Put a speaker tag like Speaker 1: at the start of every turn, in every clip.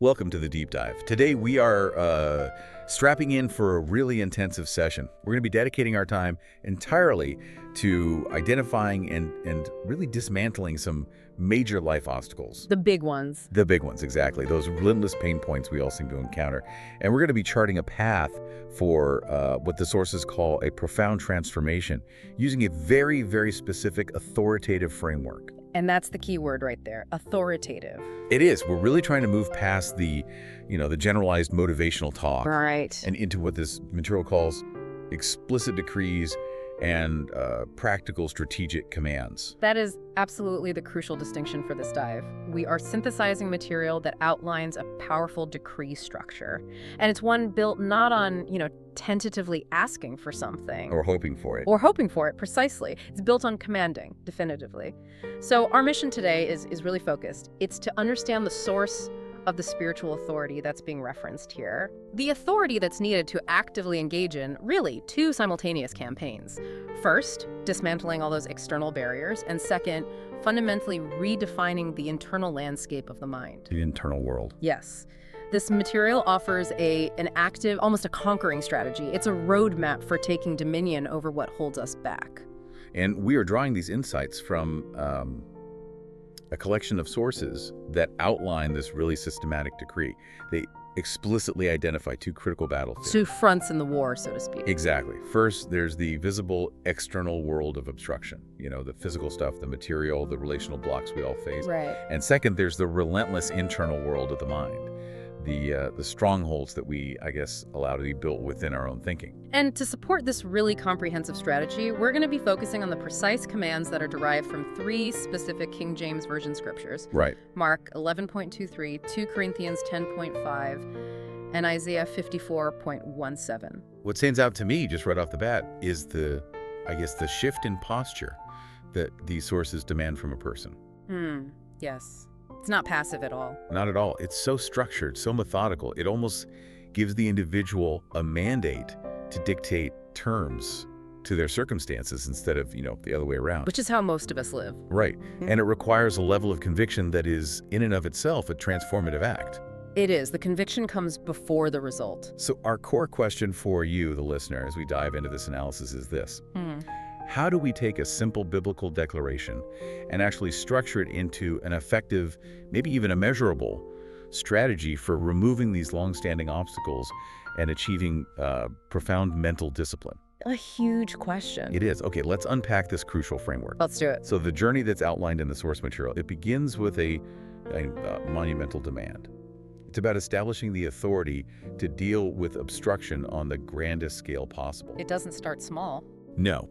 Speaker 1: Welcome to the Deep Dive. Today we are strapping in for a really intensive session. We're going to be dedicating our time entirely to identifying and really dismantling some major life obstacles.
Speaker 2: The big ones.
Speaker 1: The big ones, exactly. Those relentless pain points we all seem to encounter. And we're going to be charting a path for what the sources call a profound transformation, using a very, very specific authoritative framework.
Speaker 2: And that's the key word right there, authoritative.
Speaker 1: It is. We're really trying to move past the generalized motivational talk.
Speaker 2: Right.
Speaker 1: And into what this material calls explicit decrees and practical strategic commands.
Speaker 2: That is absolutely the crucial distinction for this dive. We are synthesizing material that outlines a powerful decree structure. And it's one built not on, tentatively asking for something.
Speaker 1: Or hoping for it.
Speaker 2: Or hoping for it, precisely. It's built on commanding, definitively. So our mission today is really focused. It's to understand the source of the spiritual authority that's being referenced here. The authority that's needed to actively engage in, really, two simultaneous campaigns. First, dismantling all those external barriers, and second, fundamentally redefining the internal landscape of the mind.
Speaker 1: The internal world.
Speaker 2: Yes. This material offers an active, almost a conquering strategy. It's a roadmap for taking dominion over what holds us back.
Speaker 1: And we are drawing these insights from a collection of sources that outline this really systematic decree. They explicitly identify two critical battlefields.
Speaker 2: Two fronts in the war, so to speak.
Speaker 1: Exactly. First, there's the visible external world of obstruction. The physical stuff, the material, the relational blocks we all face.
Speaker 2: Right.
Speaker 1: And second, there's the relentless internal world of the mind. The strongholds that we, allow to be built within our own thinking.
Speaker 2: And to support this really comprehensive strategy, we're going to be focusing on the precise commands that are derived from three specific King James Version scriptures.
Speaker 1: Right.
Speaker 2: Mark 11.23, 2 Corinthians 10.5, and Isaiah 54.17.
Speaker 1: What stands out to me just right off the bat is the shift in posture that these sources demand from a person.
Speaker 2: Yes. It's not passive at all.
Speaker 1: Not at all. It's so structured, so methodical. It almost gives the individual a mandate to dictate terms to their circumstances instead of, the other way around.
Speaker 2: Which is how most of us live.
Speaker 1: Right. And it requires a level of conviction that is, in and of itself, a transformative act.
Speaker 2: It is. The conviction comes before the result.
Speaker 1: So our core question for you, the listener, as we dive into this analysis is this. How do we take a simple biblical declaration and actually structure it into an effective, maybe even a measurable strategy for removing these long-standing obstacles and achieving profound mental discipline?
Speaker 2: A huge question.
Speaker 1: It is. Okay, let's unpack this crucial framework.
Speaker 2: Let's do it.
Speaker 1: So the journey that's outlined in the source material, it begins with a monumental demand. It's about establishing the authority to deal with obstruction on the grandest scale possible.
Speaker 2: It doesn't start small.
Speaker 1: No.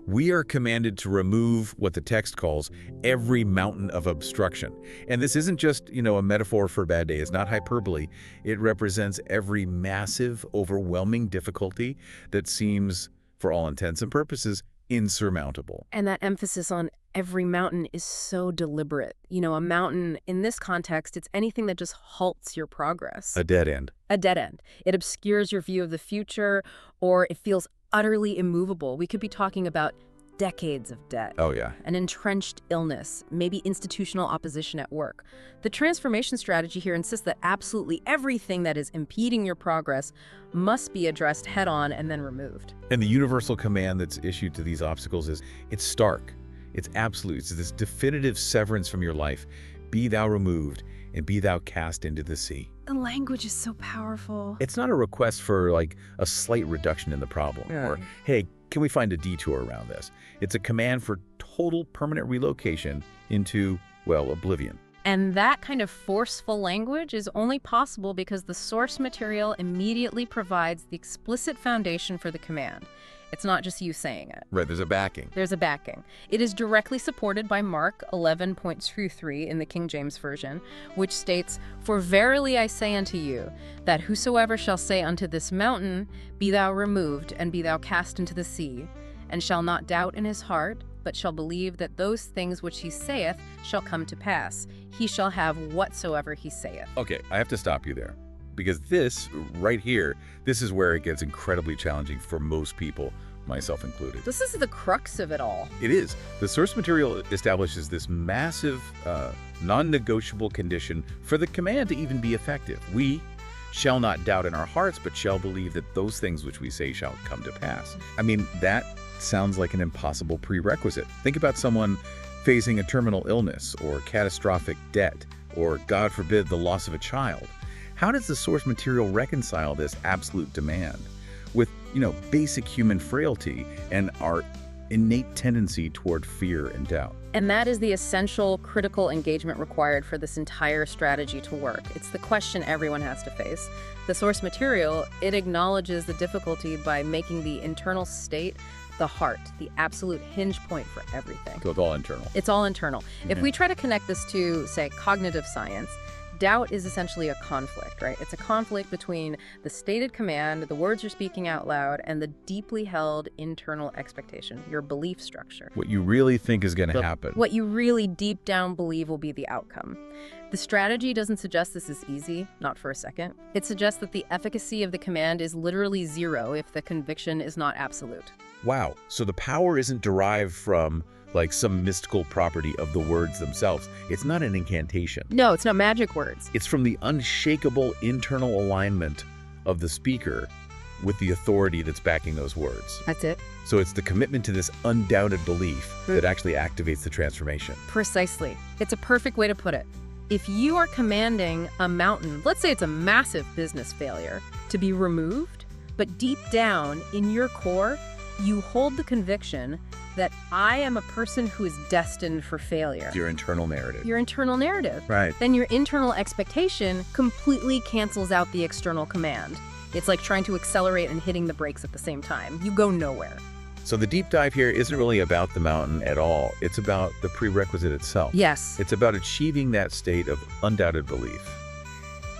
Speaker 1: We are commanded to remove what the text calls every mountain of obstruction. And this isn't just, a metaphor for a bad day. It's not hyperbole. It represents every massive, overwhelming difficulty that seems, for all intents and purposes, insurmountable.
Speaker 2: And that emphasis on every mountain is so deliberate. A mountain, in this context, it's anything that just halts your progress.
Speaker 1: A dead end.
Speaker 2: A dead end. It obscures your view of the future, or it feels utterly immovable. We could be talking about decades of debt.
Speaker 1: Oh, yeah.
Speaker 2: An entrenched illness, maybe institutional opposition at work. The transformation strategy here insists that absolutely everything that is impeding your progress must be addressed head-on and then removed.
Speaker 1: And the universal command that's issued to these obstacles is, it's stark. It's absolute. It's this definitive severance from your life. Be thou removed, and be thou cast into the sea.
Speaker 2: The language is so powerful.
Speaker 1: It's not a request for a slight reduction in the problem or, hey, can we find a detour around this? It's a command for total permanent relocation into, oblivion.
Speaker 2: And that kind of forceful language is only possible because the source material immediately provides the explicit foundation for the command. It's not just you saying it.
Speaker 1: Right, there's a backing.
Speaker 2: There's a backing. It is directly supported by Mark 11.23 in the King James Version, which states, "For verily I say unto you, that whosoever shall say unto this mountain, Be thou removed, and be thou cast into the sea, and shall not doubt in his heart, but shall believe that those things which he saith shall come to pass, he shall have whatsoever he saith."
Speaker 1: Okay, I have to stop you there. Because this, right here, this is where it gets incredibly challenging for most people, myself included.
Speaker 2: This is the crux of it all.
Speaker 1: It is. The source material establishes this massive, non-negotiable condition for the command to even be effective. We shall not doubt in our hearts, but shall believe that those things which we say shall come to pass. I mean, that sounds like an impossible prerequisite. Think about someone facing a terminal illness or catastrophic debt, or, God forbid, the loss of a child. How does the source material reconcile this absolute demand with, basic human frailty and our innate tendency toward fear and doubt?
Speaker 2: And that is the essential critical engagement required for this entire strategy to work. It's the question everyone has to face. The source material, it acknowledges the difficulty by making the internal state the heart, the absolute hinge point for everything.
Speaker 1: So it's all internal.
Speaker 2: It's all internal.
Speaker 1: Yeah.
Speaker 2: If we try to connect this to, say, cognitive science, doubt is essentially a conflict, right? It's a conflict between the stated command, the words you're speaking out loud, and the deeply held internal expectation, your belief structure.
Speaker 1: What you really think is going to happen.
Speaker 2: What you really deep down believe will be the outcome. The strategy doesn't suggest this is easy, not for a second. It suggests that the efficacy of the command is literally zero if the conviction is not absolute.
Speaker 1: Wow. So the power isn't derived from some mystical property of the words themselves. It's not an incantation.
Speaker 2: No, it's not magic words.
Speaker 1: It's from the unshakable internal alignment of the speaker with the authority that's backing those words.
Speaker 2: That's it.
Speaker 1: So it's the commitment to this undoubted belief that actually activates the transformation.
Speaker 2: Precisely. It's a perfect way to put it. If you are commanding a mountain, let's say it's a massive business failure, to be removed, but deep down in your core, you hold the conviction that I am a person who is destined for failure.
Speaker 1: Your internal narrative.
Speaker 2: Your internal narrative.
Speaker 1: Right.
Speaker 2: Then your internal expectation completely cancels out the external command. It's like trying to accelerate and hitting the brakes at the same time. You go nowhere.
Speaker 1: So the deep dive here isn't really about the mountain at all. It's about the prerequisite itself.
Speaker 2: Yes.
Speaker 1: It's about achieving that state of undoubted belief.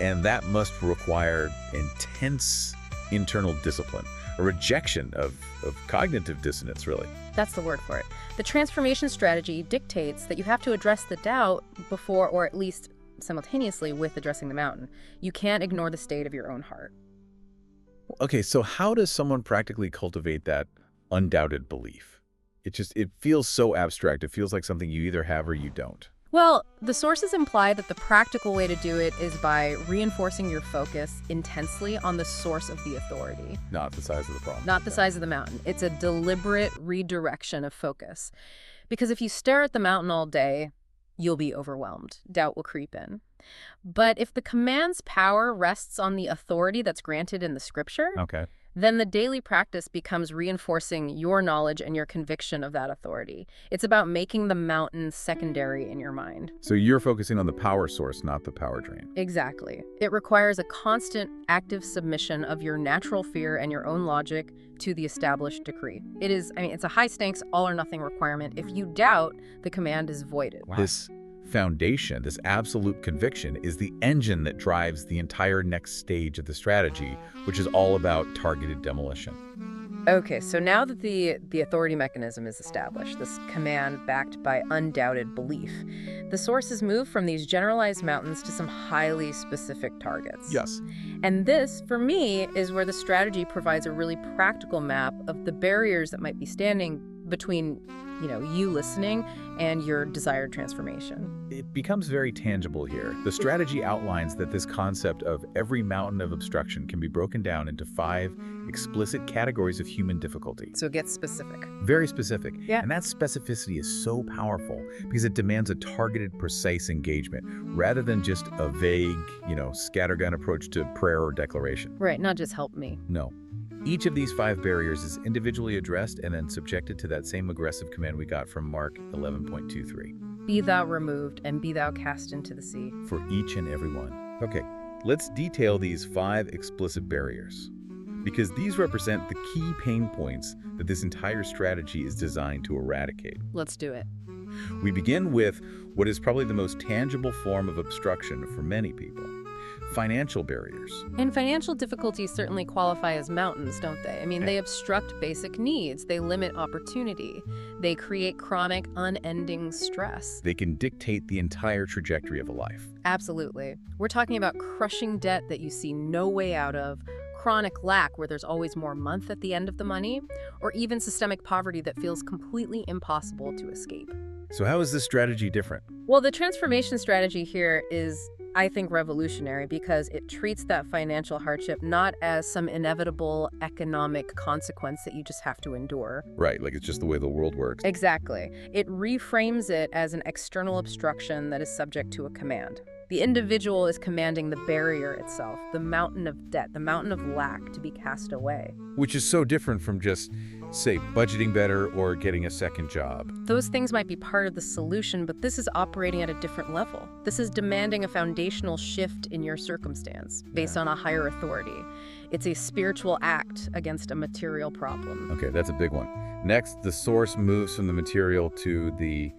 Speaker 1: And that must require intense internal discipline, a rejection of cognitive dissonance, really.
Speaker 2: That's the word for it. The transformation strategy dictates that you have to address the doubt before, or at least simultaneously with addressing the mountain. You can't ignore the state of your own heart.
Speaker 1: Okay, so how does someone practically cultivate that undoubted belief? It feels so abstract. It feels like something you either have or you don't.
Speaker 2: Well, the sources imply that the practical way to do it is by reinforcing your focus intensely on the source of the authority.
Speaker 1: Not the size of the problem.
Speaker 2: Not the size of the mountain. It's a deliberate redirection of focus. Because if you stare at the mountain all day, you'll be overwhelmed. Doubt will creep in. But if the command's power rests on the authority that's granted in the scripture,
Speaker 1: Okay.
Speaker 2: then the daily practice becomes reinforcing your knowledge and your conviction of that authority. It's about making the mountain secondary in your mind.
Speaker 1: So you're focusing on the power source, not the power drain.
Speaker 2: Exactly. It requires a constant, active submission of your natural fear and your own logic to the established decree. It's a high-stakes, all-or-nothing requirement. If you doubt, the command is voided.
Speaker 1: Wow. This foundation, this absolute conviction, is the engine that drives the entire next stage of the strategy, which is all about targeted demolition.
Speaker 2: Okay, so now that the authority mechanism is established, this command backed by undoubted belief, the sources move from these generalized mountains to some highly specific targets.
Speaker 1: Yes.
Speaker 2: And this, for me, is where the strategy provides a really practical map of the barriers that might be standing between you listening and your desired transformation.
Speaker 1: It becomes very tangible here. The strategy outlines that this concept of every mountain of obstruction can be broken down into 5 explicit categories of human difficulty.
Speaker 2: So it gets specific.
Speaker 1: Very specific.
Speaker 2: Yeah.
Speaker 1: And that specificity is so powerful because it demands a targeted, precise engagement rather than just a vague, scattergun approach to prayer or declaration.
Speaker 2: Right, not just help me.
Speaker 1: No. Each of these 5 barriers is individually addressed and then subjected to that same aggressive command we got from Mark 11.23.
Speaker 2: Be thou removed and be thou cast into the sea.
Speaker 1: For each and every one. Okay, let's detail these 5 explicit barriers, because these represent the key pain points that this entire strategy is designed to eradicate.
Speaker 2: Let's do it.
Speaker 1: We begin with what is probably the most tangible form of obstruction for many people. Financial barriers.
Speaker 2: And financial difficulties certainly qualify as mountains, don't they? They obstruct basic needs. They limit opportunity. They create chronic, unending stress.
Speaker 1: They can dictate the entire trajectory of a life.
Speaker 2: Absolutely. We're talking about crushing debt that you see no way out of, chronic lack where there's always more month at the end of the money, or even systemic poverty that feels completely impossible to escape.
Speaker 1: So how is this strategy different?
Speaker 2: Well, the transformation strategy here is, I think, revolutionary because it treats that financial hardship not as some inevitable economic consequence that you just have to endure.
Speaker 1: Right, like it's just the way the world works.
Speaker 2: Exactly. It reframes it as an external obstruction that is subject to a command. The individual is commanding the barrier itself, the mountain of debt, the mountain of lack to be cast away.
Speaker 1: Which is so different from just, say, budgeting better or getting a second job.
Speaker 2: Those things might be part of the solution, but this is operating at a different level. This is demanding a foundational shift in your circumstance based on a higher authority. It's a spiritual act against a material problem.
Speaker 1: Okay, that's a big one. Next, the source moves from the material to the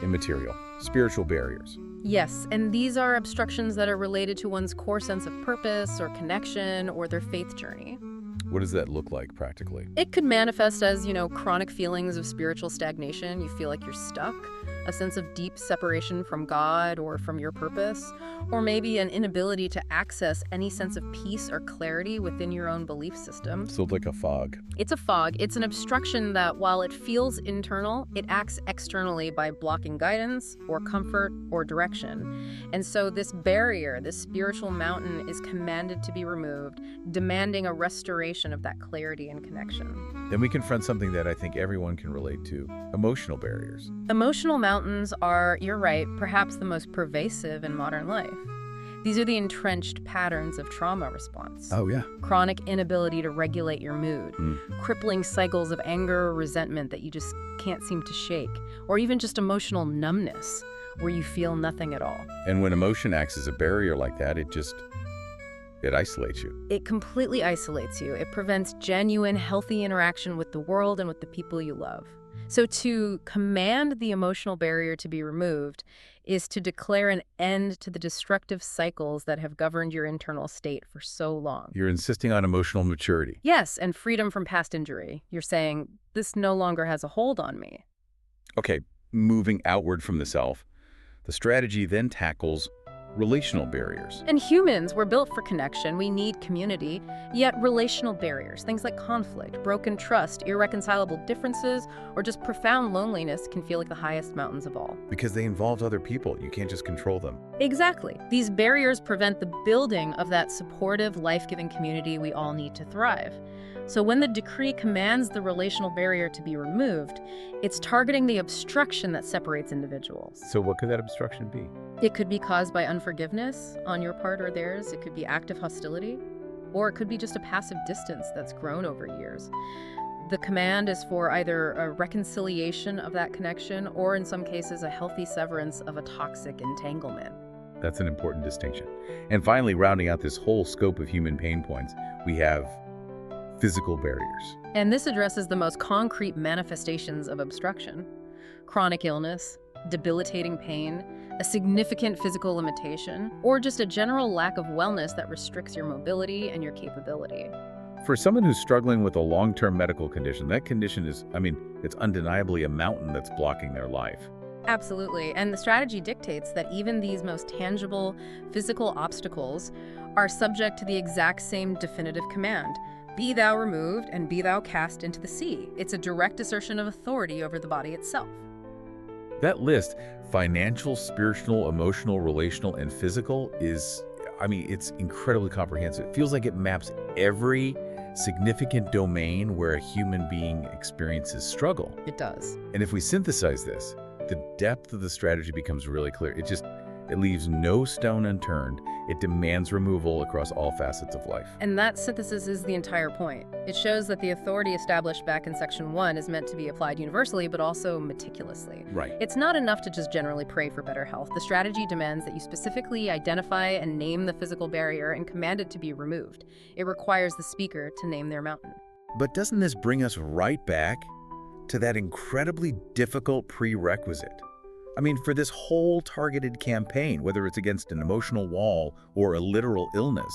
Speaker 1: immaterial, spiritual barriers.
Speaker 2: Yes, and these are obstructions that are related to one's core sense of purpose or connection or their faith journey.
Speaker 1: What does that look like practically?
Speaker 2: It could manifest as, chronic feelings of spiritual stagnation. You feel like you're stuck, a sense of deep separation from God or from your purpose, or maybe an inability to access any sense of peace or clarity within your own belief system.
Speaker 1: So like a fog.
Speaker 2: It's a fog. It's an obstruction that, while it feels internal, it acts externally by blocking guidance or comfort or direction. And so this barrier, this spiritual mountain, is commanded to be removed, demanding a restoration of that clarity and connection.
Speaker 1: Then we confront something that I think everyone can relate to, emotional barriers.
Speaker 2: Emotional mountains are, you're right, perhaps the most pervasive in modern life. These are the entrenched patterns of trauma response.
Speaker 1: Oh, yeah.
Speaker 2: Chronic inability to regulate your mood, crippling cycles of anger or resentment that you just can't seem to shake, or even just emotional numbness where you feel nothing at all.
Speaker 1: And when emotion acts as a barrier like that, it isolates you.
Speaker 2: It completely isolates you. It prevents genuine, healthy interaction with the world and with the people you love. So to command the emotional barrier to be removed is to declare an end to the destructive cycles that have governed your internal state for so long.
Speaker 1: You're insisting on emotional maturity.
Speaker 2: Yes, and freedom from past injury. You're saying, this no longer has a hold on me.
Speaker 1: Okay, moving outward from the self, the strategy then tackles relational barriers.
Speaker 2: And humans, we're built for connection. We need community. Yet relational barriers, things like conflict, broken trust, irreconcilable differences, or just profound loneliness can feel like the highest mountains of all.
Speaker 1: Because they involve other people. You can't just control them.
Speaker 2: Exactly. These barriers prevent the building of that supportive, life-giving community we all need to thrive. So when the decree commands the relational barrier to be removed, it's targeting the obstruction that separates individuals.
Speaker 1: So what could that obstruction be?
Speaker 2: It could be caused by unforgiveness on your part or theirs. It could be active hostility, or it could be just a passive distance that's grown over years. The command is for either a reconciliation of that connection or, in some cases, a healthy severance of a toxic entanglement.
Speaker 1: That's an important distinction. And finally, rounding out this whole scope of human pain points, we have physical barriers.
Speaker 2: And this addresses the most concrete manifestations of obstruction: chronic illness, debilitating pain, a significant physical limitation, or just a general lack of wellness that restricts your mobility and your capability.
Speaker 1: For someone who's struggling with a long-term medical condition, that condition is, it's undeniably a mountain that's blocking their life.
Speaker 2: Absolutely. And the strategy dictates that even these most tangible physical obstacles are subject to the exact same definitive command: be thou removed and be thou cast into the sea. It's a direct assertion of authority over the body itself.
Speaker 1: That list, financial, spiritual, emotional, relational, and physical, it's incredibly comprehensive. It feels like it maps every significant domain where a human being experiences struggle.
Speaker 2: It does.
Speaker 1: And if we synthesize this, the depth of the strategy becomes really clear. It leaves no stone unturned. It demands removal across all facets of life.
Speaker 2: And that synthesis is the entire point. It shows that the authority established back in Section 1 is meant to be applied universally, but also meticulously.
Speaker 1: Right.
Speaker 2: It's not enough to just generally pray for better health. The strategy demands that you specifically identify and name the physical barrier and command it to be removed. It requires the speaker to name their mountain.
Speaker 1: But doesn't this bring us right back to that incredibly difficult prerequisite? For this whole targeted campaign, whether it's against an emotional wall or a literal illness,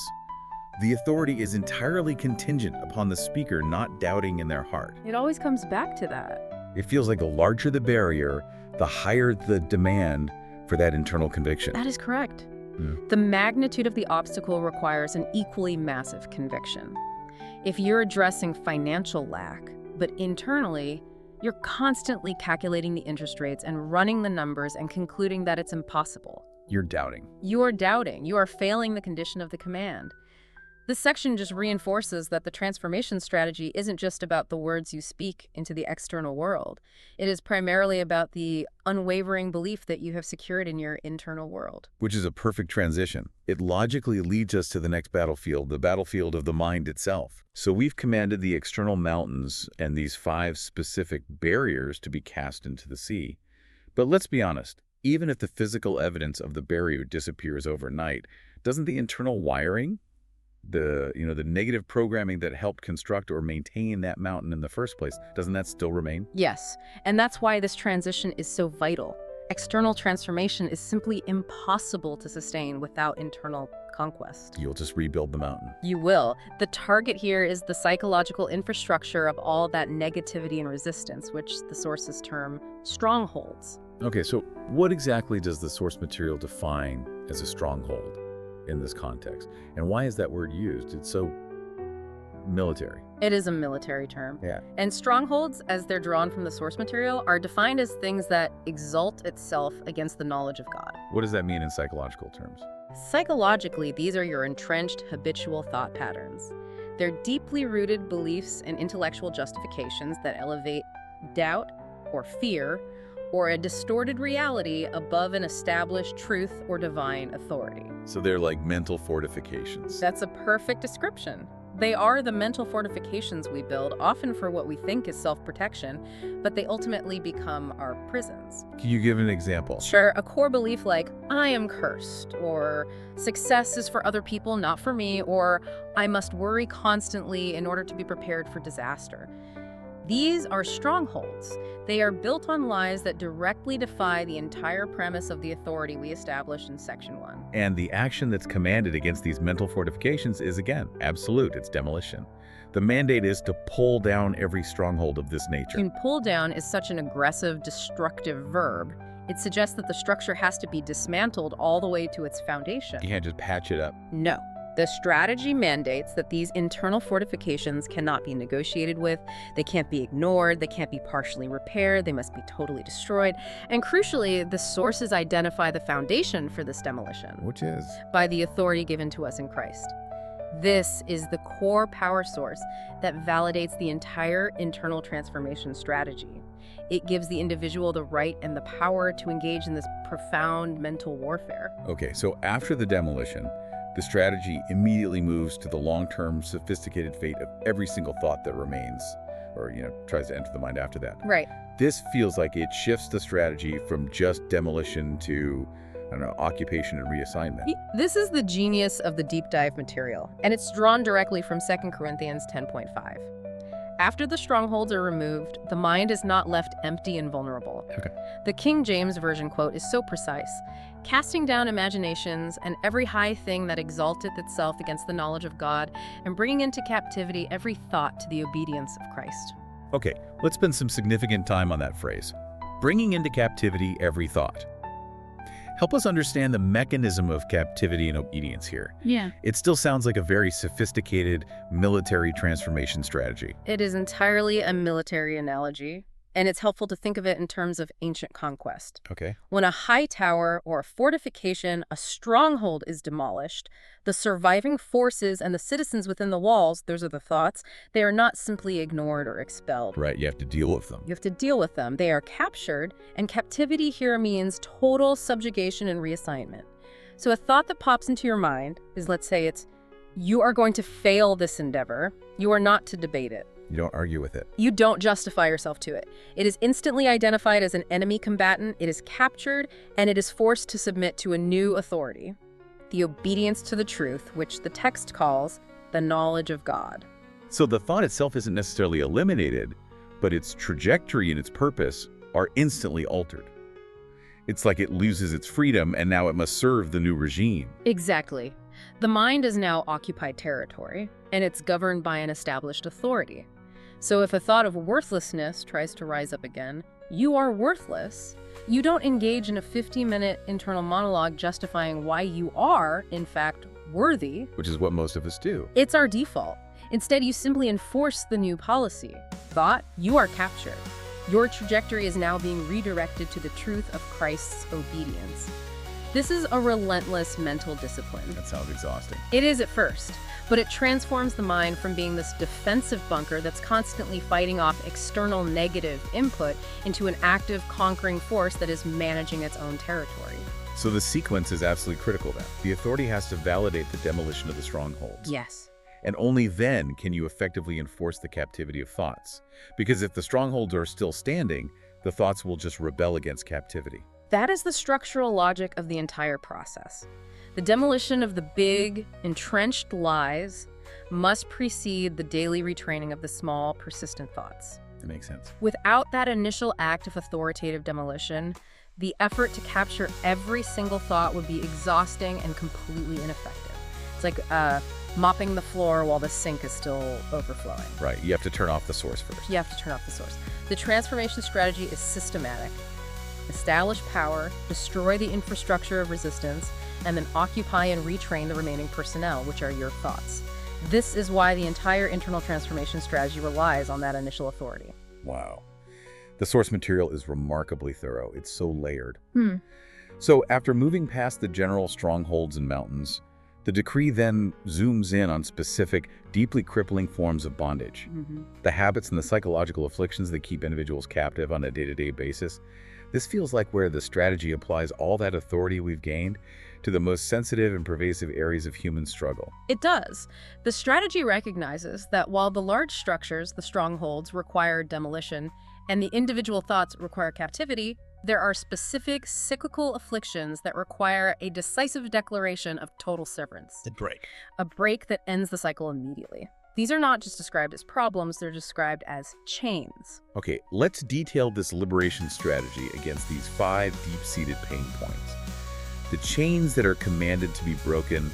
Speaker 1: the authority is entirely contingent upon the speaker not doubting in their heart.
Speaker 2: It always comes back to that.
Speaker 1: It feels like the larger the barrier, the higher the demand for that internal conviction.
Speaker 2: That is correct. The magnitude of the obstacle requires an equally massive conviction. If you're addressing financial lack, but internally, you're constantly calculating the interest rates and running the numbers and concluding that it's impossible.
Speaker 1: You're doubting.
Speaker 2: You're doubting. You are failing the condition of the command. This section just reinforces that the transformation strategy isn't just about the words you speak into the external world. It is primarily about the unwavering belief that you have secured in your internal world.
Speaker 1: Which is a perfect transition. It logically leads us to the next battlefield, the battlefield of the mind itself. So we've commanded the external mountains and these 5 specific barriers to be cast into the sea. But let's be honest, even if the physical evidence of the barrier disappears overnight, doesn't the internal wiring, the negative programming that helped construct or maintain that mountain in the first place, doesn't that still remain?
Speaker 2: Yes, and that's why this transition is so vital. External transformation is simply impossible to sustain without internal conquest.
Speaker 1: You'll just rebuild the mountain.
Speaker 2: You will. The target here is the psychological infrastructure of all that negativity and resistance, which the sources term strongholds.
Speaker 1: Okay, so what exactly does the source material define as a stronghold in this context? And why is that word used? It's so military.
Speaker 2: It is a military term.
Speaker 1: Yeah.
Speaker 2: And strongholds, as they're drawn from the source material, are defined as things that exalt itself against the knowledge of God.
Speaker 1: What does that mean in psychological terms?
Speaker 2: Psychologically, these are your entrenched habitual thought patterns. They're deeply rooted beliefs and intellectual justifications that elevate doubt or fear or a distorted reality above an established truth or divine authority.
Speaker 1: So they're like mental fortifications.
Speaker 2: That's a perfect description. They are the mental fortifications we build, often for what we think is self-protection, but they ultimately become our prisons.
Speaker 1: Can you give an example?
Speaker 2: Sure, a core belief like, I am cursed, or success is for other people, not for me, or I must worry constantly in order to be prepared for disaster. These are strongholds. They are built on lies that directly defy the entire premise of the authority we established in Section 1.
Speaker 1: And the action that's commanded against these mental fortifications is, again, absolute. It's demolition. The mandate is to pull down every stronghold of this nature.
Speaker 2: And pull down is such an aggressive, destructive verb. It suggests that the structure has to be dismantled all the way to its foundation.
Speaker 1: You can't just patch it up.
Speaker 2: No. The strategy mandates that these internal fortifications cannot be negotiated with, they can't be ignored, they can't be partially repaired, they must be totally destroyed. And crucially, the sources identify the foundation for this demolition.
Speaker 1: Which is?
Speaker 2: By the authority given to us in Christ. This is the core power source that validates the entire internal transformation strategy. It gives the individual the right and the power to engage in this profound mental warfare.
Speaker 1: Okay, so after the demolition, the strategy immediately moves to the long-term sophisticated fate of every single thought that remains, or, tries to enter the mind after that.
Speaker 2: Right.
Speaker 1: This feels like it shifts the strategy from just demolition to, occupation and reassignment.
Speaker 2: This is the genius of the deep dive material, and it's drawn directly from 2 Corinthians 10.5. After the strongholds are removed, the mind is not left empty and vulnerable.
Speaker 1: Okay.
Speaker 2: The King James Version quote is so precise. Casting down imaginations and every high thing that exalteth itself against the knowledge of God, and bringing into captivity every thought to the obedience of Christ.
Speaker 1: Okay, let's spend some significant time on that phrase. Bringing into captivity every thought. Help us understand the mechanism of captivity and obedience here.
Speaker 2: Yeah.
Speaker 1: It still sounds like a very sophisticated military transformation strategy.
Speaker 2: It is entirely a military analogy, and it's helpful to think of it in terms of ancient conquest.
Speaker 1: Okay.
Speaker 2: When a high tower or a fortification, a stronghold is demolished, the surviving forces and the citizens within the walls, those are the thoughts, they are not simply ignored or expelled.
Speaker 1: Right, you have to deal with them.
Speaker 2: You have to deal with them. They are captured, and captivity here means total subjugation and reassignment. So a thought that pops into your mind is, let's say it's, you are going to fail this endeavor. You are not to debate it.
Speaker 1: You don't argue with it.
Speaker 2: You don't justify yourself to it. It is instantly identified as an enemy combatant, it is captured, and it is forced to submit to a new authority. The obedience to the truth, which the text calls the knowledge of God.
Speaker 1: So the thought itself isn't necessarily eliminated, but its trajectory and its purpose are instantly altered. It's like it loses its freedom and now it must serve the new regime.
Speaker 2: Exactly. The mind is now occupied territory, and it's governed by an established authority. So if a thought of worthlessness tries to rise up again, you are worthless, you don't engage in a 50-minute internal monologue justifying why you are, in fact, worthy.
Speaker 1: Which is what most of us do.
Speaker 2: It's our default. Instead, you simply enforce the new policy. Thought, you are captured. Your trajectory is now being redirected to the truth of Christ's obedience. This is a relentless mental discipline.
Speaker 1: That sounds exhausting.
Speaker 2: It is at first, but it transforms the mind from being this defensive bunker that's constantly fighting off external negative input into an active, conquering force that is managing its own territory.
Speaker 1: So the sequence is absolutely critical then. The authority has to validate the demolition of the strongholds.
Speaker 2: Yes.
Speaker 1: And only then can you effectively enforce the captivity of thoughts. Because if the strongholds are still standing, the thoughts will just rebel against captivity.
Speaker 2: That is the structural logic of the entire process. The demolition of the big, entrenched lies must precede the daily retraining of the small, persistent thoughts.
Speaker 1: That makes sense.
Speaker 2: Without that initial act of authoritative demolition, the effort to capture every single thought would be exhausting and completely ineffective. It's like mopping the floor while the sink is still overflowing.
Speaker 1: Right, you have to turn off the source first.
Speaker 2: You have to turn off the source. The transformation strategy is systematic. Establish power, destroy the infrastructure of resistance, and then occupy and retrain the remaining personnel, which are your thoughts. This is why the entire internal transformation strategy relies on that initial authority.
Speaker 1: Wow. The source material is remarkably thorough. It's so layered. So after moving past the general strongholds and mountains, the decree then zooms in on specific, deeply crippling forms of bondage. The habits and the psychological afflictions that keep individuals captive on a day-to-day basis. This feels like where the strategy applies all that authority we've gained to the most sensitive and pervasive areas of human struggle.
Speaker 2: It does. The strategy recognizes that while the large structures, the strongholds, require demolition, and the individual thoughts require captivity, there are specific cyclical afflictions that require a decisive declaration of total severance.
Speaker 1: The break.
Speaker 2: A break that ends the cycle immediately. These are not just described as problems, they're described as chains.
Speaker 1: Okay, let's detail this liberation strategy against these 5 deep-seated pain points. The chains that are commanded to be broken,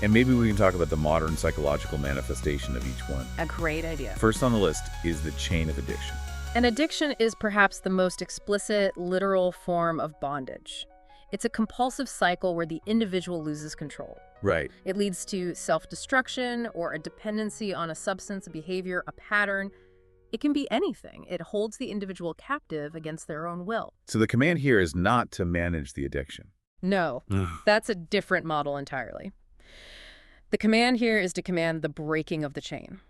Speaker 1: and maybe we can talk about the modern psychological manifestation of each one.
Speaker 2: A great idea.
Speaker 1: First on the list is the chain of addiction.
Speaker 2: An addiction is perhaps the most explicit, literal form of bondage. It's a compulsive cycle where the individual loses control.
Speaker 1: Right.
Speaker 2: It leads to self-destruction or a dependency on a substance, a behavior, a pattern. It can be anything. It holds the individual captive against their own will.
Speaker 1: So the command here is not to manage the addiction.
Speaker 2: No, that's a different model entirely. The command here is to command the breaking of the chain.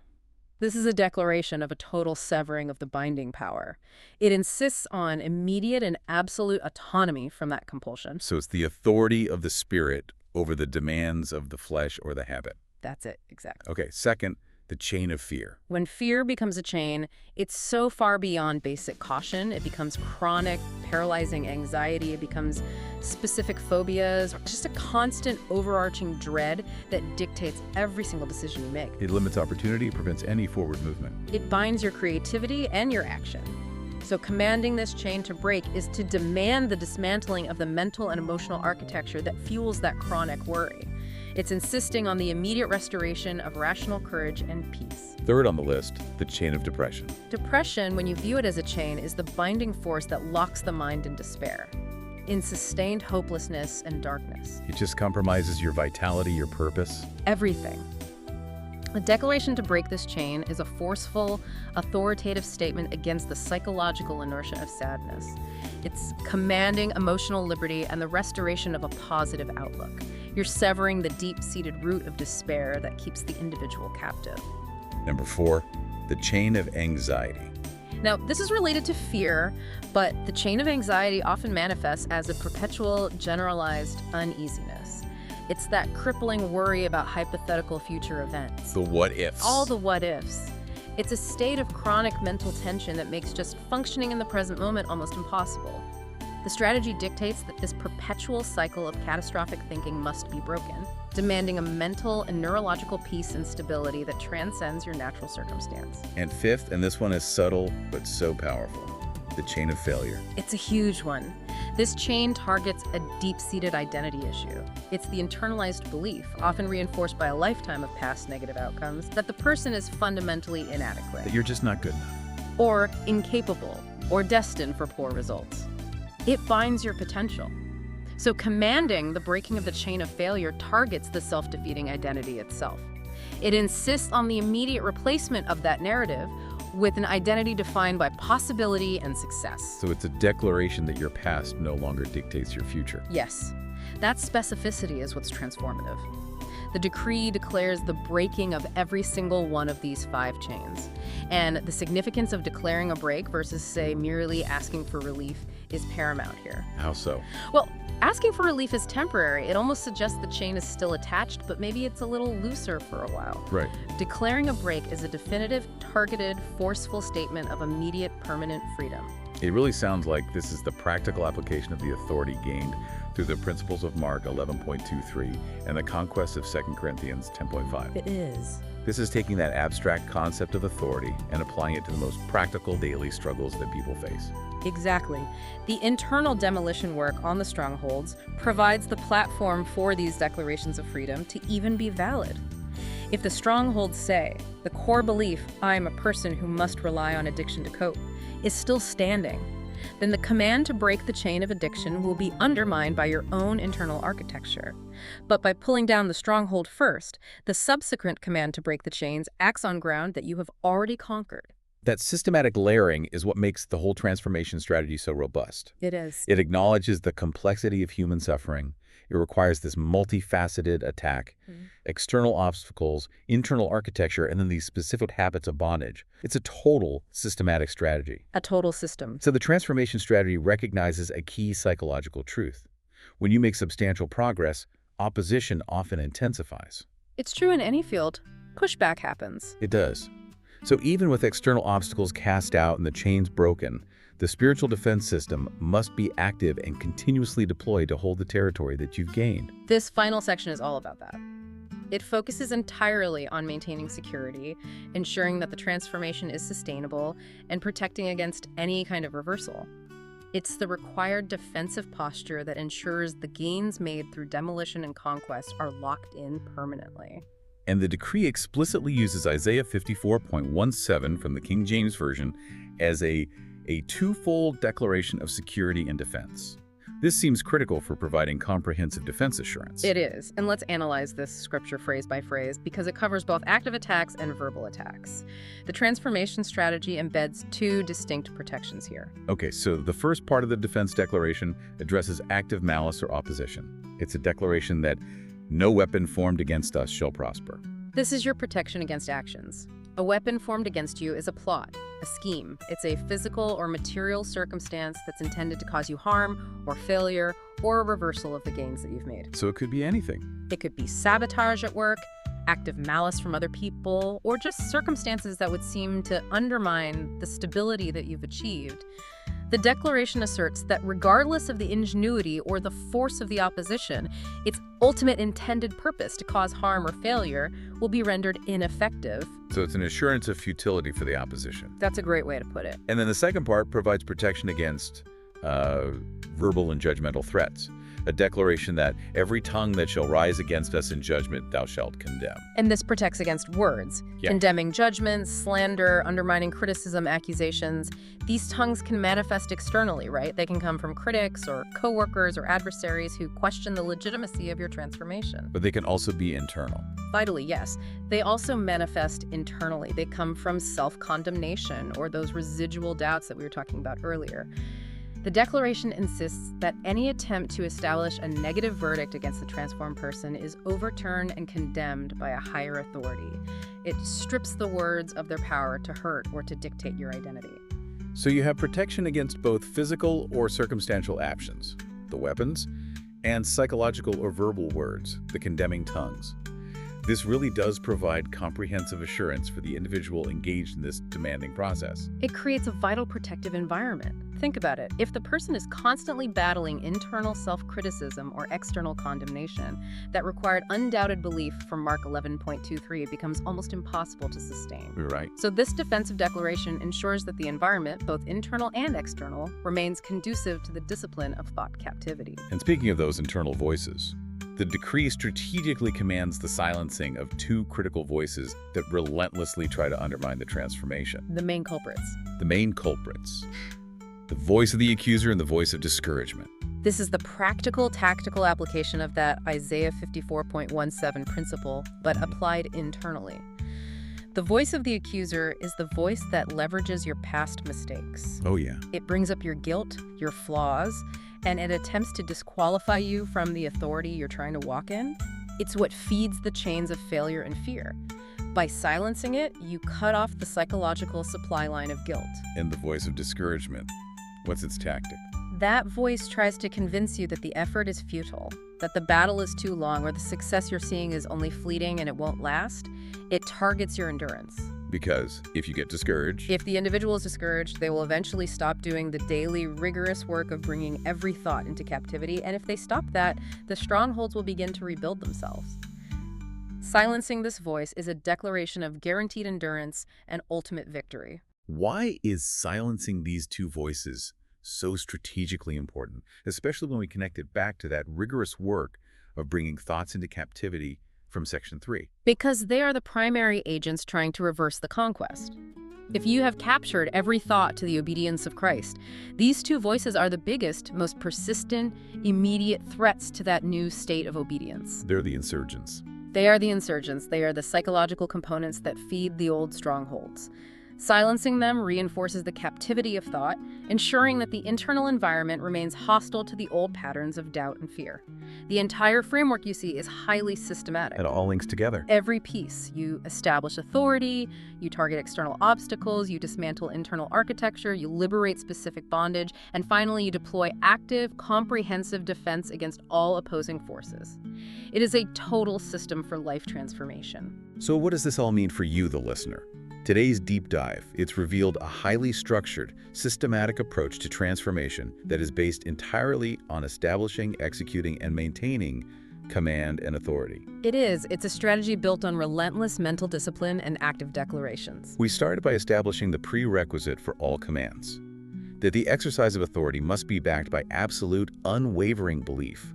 Speaker 2: This is a declaration of a total severing of the binding power. It insists on immediate and absolute autonomy from that compulsion.
Speaker 1: So it's the authority of the spirit over the demands of the flesh or the habit.
Speaker 2: That's it, exactly.
Speaker 1: Okay, second, the chain of fear.
Speaker 2: When fear becomes a chain, it's so far beyond basic caution. It becomes chronic, paralyzing anxiety. It becomes specific phobias, or just a constant overarching dread that dictates every single decision you make.
Speaker 1: It limits opportunity, prevents any forward movement.
Speaker 2: It binds your creativity and your action. So commanding this chain to break is to demand the dismantling of the mental and emotional architecture that fuels that chronic worry. It's insisting on the immediate restoration of rational courage and peace.
Speaker 1: Third on the list, the chain of depression.
Speaker 2: Depression, when you view it as a chain, is the binding force that locks the mind in despair, in sustained hopelessness and darkness.
Speaker 1: It just compromises your vitality, your purpose.
Speaker 2: Everything. A declaration to break this chain is a forceful, authoritative statement against the psychological inertia of sadness. It's commanding emotional liberty and the restoration of a positive outlook. You're severing the deep-seated root of despair that keeps the individual captive.
Speaker 1: Number 4, the chain of anxiety.
Speaker 2: Now, this is related to fear, but the chain of anxiety often manifests as a perpetual, generalized uneasiness. It's that crippling worry about hypothetical future events.
Speaker 1: The what-ifs.
Speaker 2: All the what-ifs. It's a state of chronic mental tension that makes just functioning in the present moment almost impossible. The strategy dictates that this perpetual cycle of catastrophic thinking must be broken, demanding a mental and neurological peace and stability that transcends your natural circumstance.
Speaker 1: And fifth, and this one is subtle but so powerful, the chain of failure.
Speaker 2: It's a huge one. This chain targets a deep-seated identity issue. It's the internalized belief, often reinforced by a lifetime of past negative outcomes, that the person is fundamentally inadequate.
Speaker 1: That you're just not good enough.
Speaker 2: or incapable, or destined for poor results. It binds your potential. So commanding the breaking of the chain of failure targets the self-defeating identity itself. It insists on the immediate replacement of that narrative with an identity defined by possibility and success.
Speaker 1: So it's a declaration that your past no longer dictates your future.
Speaker 2: Yes, that specificity is what's transformative. The decree declares the breaking of every single one of these 5 chains. And the significance of declaring a break versus, say, merely asking for relief is paramount here.
Speaker 1: How so?
Speaker 2: Well, asking for relief is temporary. It almost suggests the chain is still attached, but maybe it's a little looser for a while.
Speaker 1: Right.
Speaker 2: Declaring a break is a definitive, targeted, forceful statement of immediate, permanent freedom.
Speaker 1: It really sounds like this is the practical application of the authority gained through the principles of Mark 11.23 and the conquest of 2 Corinthians 10.5.
Speaker 2: It is.
Speaker 1: This is taking that abstract concept of authority and applying it to the most practical daily struggles that people face.
Speaker 2: Exactly. The internal demolition work on the strongholds provides the platform for these declarations of freedom to even be valid. If the strongholds say, the core belief, I am a person who must rely on addiction to cope, is still standing, then the command to break the chain of addiction will be undermined by your own internal architecture. But by pulling down the stronghold first, the subsequent command to break the chains acts on ground that you have already conquered.
Speaker 1: That systematic layering is what makes the whole transformation strategy so robust.
Speaker 2: It is.
Speaker 1: It acknowledges the complexity of human suffering. It requires this multifaceted attack, external obstacles, internal architecture, and then these specific habits of bondage. It's a total systematic strategy.
Speaker 2: A total system.
Speaker 1: So the transformation strategy recognizes a key psychological truth. When you make substantial progress, opposition often intensifies.
Speaker 2: It's true in any field. Pushback happens.
Speaker 1: It does. So even with external obstacles cast out and the chains broken, the spiritual defense system must be active and continuously deployed to hold the territory that you've gained.
Speaker 2: This final section is all about that. It focuses entirely on maintaining security, ensuring that the transformation is sustainable, and protecting against any kind of reversal. It's the required defensive posture that ensures the gains made through demolition and conquest are locked in permanently.
Speaker 1: And the decree explicitly uses Isaiah 54.17 from the King James Version as a twofold declaration of security and defense. This seems critical for providing comprehensive defense assurance.
Speaker 2: It is, and let's analyze this scripture phrase by phrase because it covers both active attacks and verbal attacks. The transformation strategy embeds 2 distinct protections here.
Speaker 1: Okay, so the first part of the defense declaration addresses active malice or opposition. It's a declaration that no weapon formed against us shall prosper.
Speaker 2: This is your protection against actions. A weapon formed against you is a plot, a scheme. It's a physical or material circumstance that's intended to cause you harm or failure or a reversal of the gains that you've made.
Speaker 1: So it could be anything.
Speaker 2: It could be sabotage at work, active malice from other people, or just circumstances that would seem to undermine the stability that you've achieved. The declaration asserts that regardless of the ingenuity or the force of the opposition, its ultimate intended purpose to cause harm or failure will be rendered ineffective.
Speaker 1: So it's an assurance of futility for the opposition.
Speaker 2: That's a great way to put it.
Speaker 1: And then the second part provides protection against verbal and judgmental threats. A declaration that every tongue that shall rise against us in judgment thou shalt condemn.
Speaker 2: And this protects against words, condemning judgments, slander, undermining criticism, accusations. These tongues can manifest externally, right? They can come from critics or coworkers or adversaries who question the legitimacy of your transformation.
Speaker 1: But they can also be internal.
Speaker 2: Vitally, yes. They also manifest internally. They come from self-condemnation or those residual doubts that we were talking about earlier. The declaration insists that any attempt to establish a negative verdict against the transformed person is overturned and condemned by a higher authority. It strips the words of their power to hurt or to dictate your identity.
Speaker 1: So you have protection against both physical or circumstantial actions, the weapons, and psychological or verbal words, the condemning tongues. This really does provide comprehensive assurance for the individual engaged in this demanding process.
Speaker 2: It creates a vital protective environment. Think about it. If the person is constantly battling internal self-criticism or external condemnation that required undoubted belief from Mark 11.23, it becomes almost impossible to sustain.
Speaker 1: Right.
Speaker 2: So this defensive declaration ensures that the environment, both internal and external, remains conducive to the discipline of thought captivity.
Speaker 1: And speaking of those internal voices, The decree strategically commands the silencing of two critical voices that relentlessly try to undermine the transformation.
Speaker 2: The main culprits.
Speaker 1: The main culprits. The voice of the accuser and the voice of discouragement.
Speaker 2: This is the practical, tactical application of that Isaiah 54.17 principle, but applied internally. The voice of the accuser is the voice that leverages your past mistakes.
Speaker 1: Oh, yeah.
Speaker 2: It brings up your guilt, your flaws, and it attempts to disqualify you from the authority you're trying to walk in. It's what feeds the chains of failure and fear. By silencing it, you cut off the psychological supply line of guilt.
Speaker 1: And the voice of discouragement. What's its tactic?
Speaker 2: That voice tries to convince you that the effort is futile, that the battle is too long, or the success you're seeing is only fleeting and it won't last. It targets your endurance.
Speaker 1: Because if you get discouraged...
Speaker 2: If the individual is discouraged, they will eventually stop doing the daily, rigorous work of bringing every thought into captivity, and if they stop that, the strongholds will begin to rebuild themselves. Silencing this voice is a declaration of guaranteed endurance and ultimate victory.
Speaker 1: Why is silencing these two voices so strategically important, especially when we connect it back to that rigorous work of bringing thoughts into captivity from Section 3?
Speaker 2: Because they are the primary agents trying to reverse the conquest. If you have captured every thought to the obedience of Christ, these two voices are the biggest, most persistent, immediate threats to that new state of obedience.
Speaker 1: They're the insurgents.
Speaker 2: They are the insurgents. They are the psychological components that feed the old strongholds. Silencing them reinforces the captivity of thought, ensuring that the internal environment remains hostile to the old patterns of doubt and fear. The entire framework you see is highly systematic.
Speaker 1: It all links together.
Speaker 2: Every piece. You establish authority, you target external obstacles, you dismantle internal architecture, you liberate specific bondage, and finally you deploy active, comprehensive defense against all opposing forces. It is a total system for life transformation.
Speaker 1: So what does this all mean for you, the listener? Today's deep dive, it's revealed a highly structured, systematic approach to transformation that is based entirely on establishing, executing, and maintaining command and authority.
Speaker 2: It is. It's a strategy built on relentless mental discipline and active declarations.
Speaker 1: We started by establishing the prerequisite for all commands, that the exercise of authority must be backed by absolute, unwavering belief.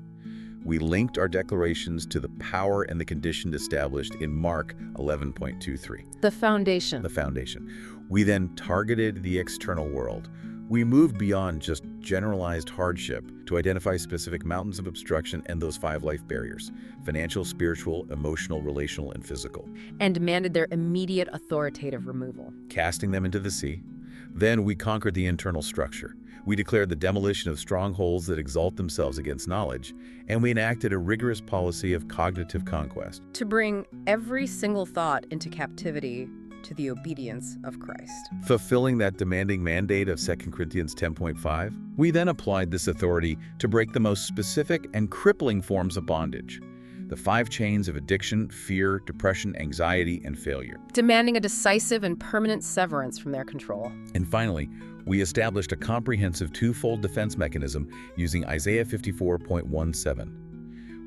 Speaker 1: We linked our declarations to the power and the condition established in Mark 11.23.
Speaker 2: The foundation.
Speaker 1: The foundation. We then targeted the external world. We moved beyond just generalized hardship to identify specific mountains of obstruction and those 5 life barriers: financial, spiritual, emotional, relational, and physical.
Speaker 2: And demanded their immediate authoritative removal.
Speaker 1: Casting them into the sea. Then we conquered the internal structure. We declared the demolition of strongholds that exalt themselves against knowledge, and we enacted a rigorous policy of cognitive conquest.
Speaker 2: To bring every single thought into captivity to the obedience of Christ.
Speaker 1: Fulfilling that demanding mandate of 2 Corinthians 10.5, we then applied this authority to break the most specific and crippling forms of bondage: the 5 chains of addiction, fear, depression, anxiety, and failure.
Speaker 2: Demanding a decisive and permanent severance from their control.
Speaker 1: And finally, we established a comprehensive twofold defense mechanism using Isaiah 54.17.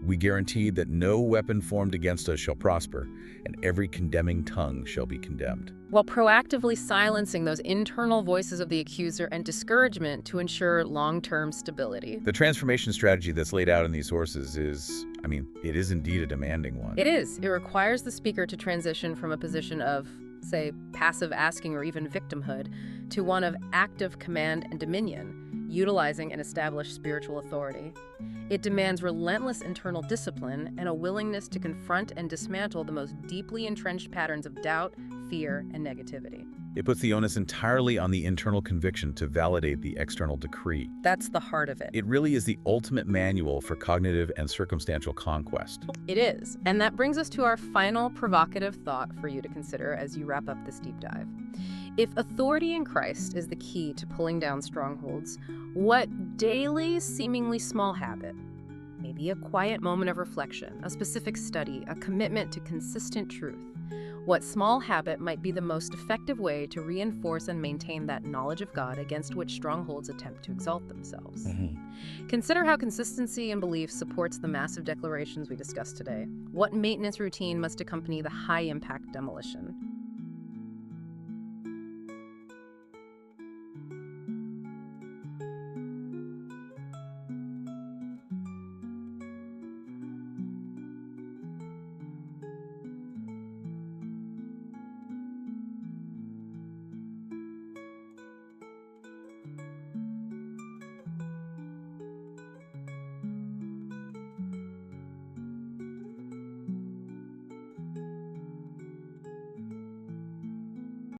Speaker 1: We guaranteed that no weapon formed against us shall prosper, and every condemning tongue shall be condemned.
Speaker 2: While proactively silencing those internal voices of the accuser and discouragement to ensure long-term stability.
Speaker 1: The transformation strategy that's laid out in these sources it is indeed a demanding one.
Speaker 2: It is. It requires the speaker to transition from a position of, say, passive asking or even victimhood to one of active command and dominion, utilizing an established spiritual authority. It demands relentless internal discipline and a willingness to confront and dismantle the most deeply entrenched patterns of doubt, fear, and negativity.
Speaker 1: It puts the onus entirely on the internal conviction to validate the external decree.
Speaker 2: That's the heart of it.
Speaker 1: It really is the ultimate manual for cognitive and circumstantial conquest.
Speaker 2: It is. And that brings us to our final provocative thought for you to consider as you wrap up this deep dive. If authority in Christ is the key to pulling down strongholds, what daily, seemingly small habit, maybe a quiet moment of reflection, a specific study, a commitment to consistent truth, what small habit might be the most effective way to reinforce and maintain that knowledge of God against which strongholds attempt to exalt themselves? Consider how consistency in belief supports the massive declarations we discussed today. What maintenance routine must accompany the high-impact demolition?